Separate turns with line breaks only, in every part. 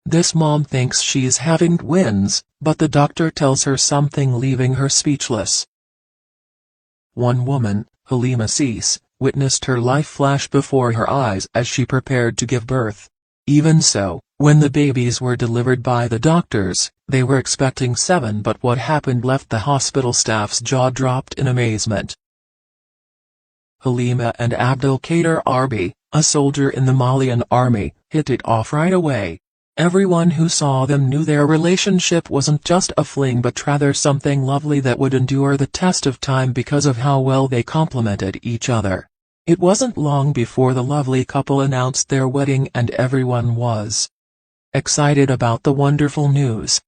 This mom thinks she's having twins, but the doctor tells her something leaving her speechless. One woman, Halima Cease, witnessed her life flash before her eyes as she prepared to give birth. Even so, when the babies were delivered by the doctors, they were expecting 7, but what happened left the hospital staff's jaw dropped in amazement. Halima and Abdul Qadir Arbi, a soldier in the Malian army, hit it off right away. Everyone who saw them knew their relationship wasn't just a fling but rather something lovely that would endure the test of time because of how well they complemented each other. It wasn't long before the lovely couple announced their wedding and everyone was excited about the wonderful news.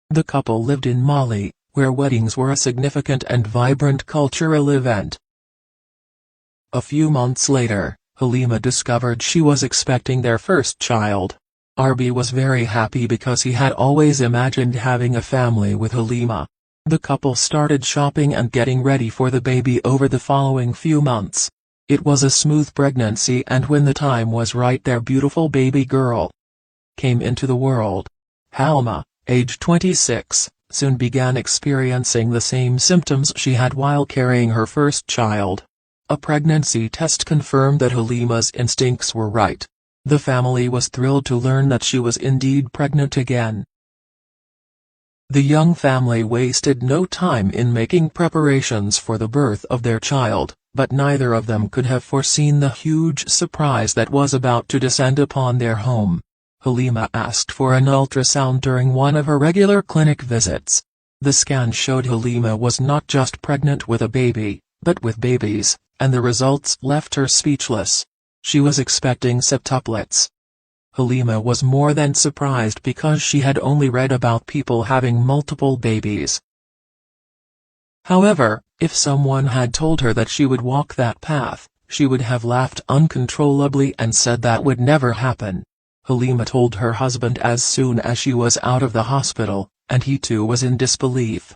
The couple lived in Mali, where weddings were a significant and vibrant cultural event. A few months later, Halima discovered she was expecting their first child. Arbi was very happy because he had always imagined having a family with Halima. The couple started shopping and getting ready for the baby over the following few months. It was a smooth pregnancy, and when the time was right, their beautiful baby girl came into the world. Halima, age 26, soon began experiencing the same symptoms she had while carrying her first child. A pregnancy test confirmed that Halima's instincts were right. The family was thrilled to learn that she was indeed pregnant again. The young family wasted no time in making preparations for the birth of their child, but neither of them could have foreseen the huge surprise that was about to descend upon their home. Halima asked for an ultrasound during one of her regular clinic visits. The scan showed Halima was not just pregnant with a baby, but with babies, and the results left her speechless. She was expecting septuplets. Halima was more than surprised because she had only read about people having multiple babies. However, if someone had told her that she would walk that path, she would have laughed uncontrollably and said that would never happen. Halima told her husband as soon as she was out of the hospital, and he too was in disbelief.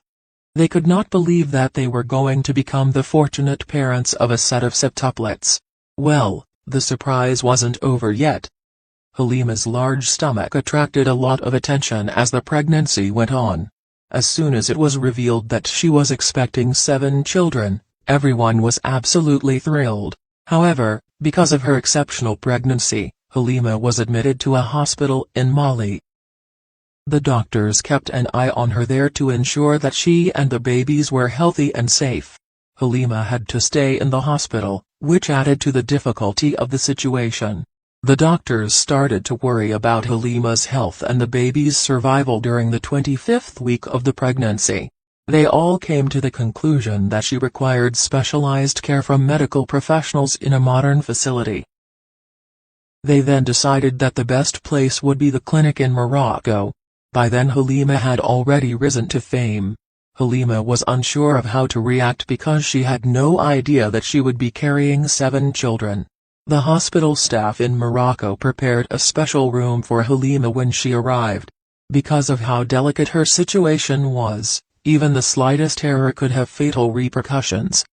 They could not believe that they were going to become the fortunate parents of a set of septuplets. Well, the surprise wasn't over yet. Halima's large stomach attracted a lot of attention as the pregnancy went on. As soon as it was revealed that she was expecting 7 children, everyone was absolutely thrilled. However, because of her exceptional pregnancy, Halima was admitted to a hospital in Mali. The doctors kept an eye on her there to ensure that she and the babies were healthy and safe. Halima had to stay in the hospital, which added to the difficulty of the situation. The doctors started to worry about Halima's health and the baby's survival during the 25th week of the pregnancy. They all came to the conclusion that she required specialized care from medical professionals in a modern facility. They then decided that the best place would be the clinic in Morocco. By then Halima had already risen to fame. Halima was unsure of how to react because she had no idea that she would be carrying 7 children. The hospital staff in Morocco prepared a special room for Halima when she arrived. Because of how delicate her situation was, even the slightest error could have fatal repercussions.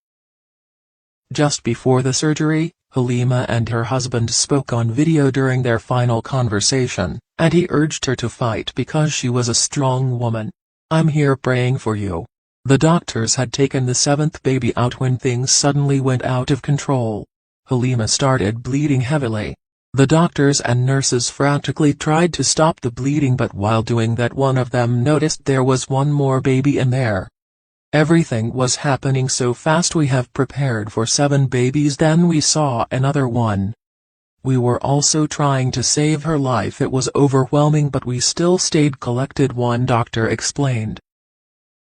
Just before the surgery, Halima and her husband spoke on video during their final conversation, and he urged her to fight because she was a strong woman. "I'm here praying for you." The doctors had taken the 7th baby out when things suddenly went out of control. Halima started bleeding heavily. The doctors and nurses frantically tried to stop the bleeding, but while doing that one of them noticed there was one more baby in there. "Everything was happening so fast. We have prepared for 7 babies, then we saw another one. We were also trying to save her life. It was overwhelming, but we still stayed collected," one doctor explained.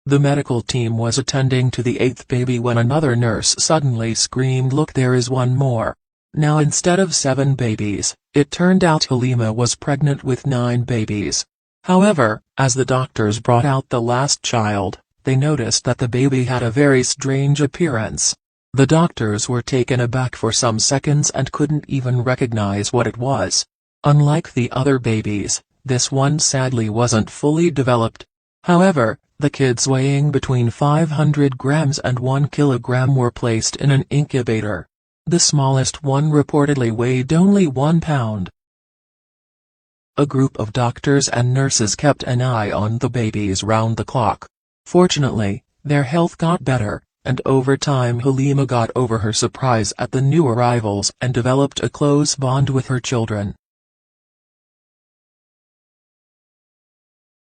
The medical team was attending to the 8th baby when another nurse suddenly screamed, "Look, there is one more." Now instead of 7 babies, it turned out Halima was pregnant with 9 babies. However, as the doctors brought out the last child, they noticed that the baby had a very strange appearance. The doctors were taken aback for some seconds and couldn't even recognize what it was. Unlike the other babies, this one sadly wasn't fully developed. However, the kids weighing between 500 grams and 1 kilogram were placed in an incubator. The smallest one reportedly weighed only 1 pound. A group of doctors and nurses kept an eye on the babies round the clock. Fortunately, their health got better, and over time Halima got over her surprise at the new arrivals and developed a close bond with her children.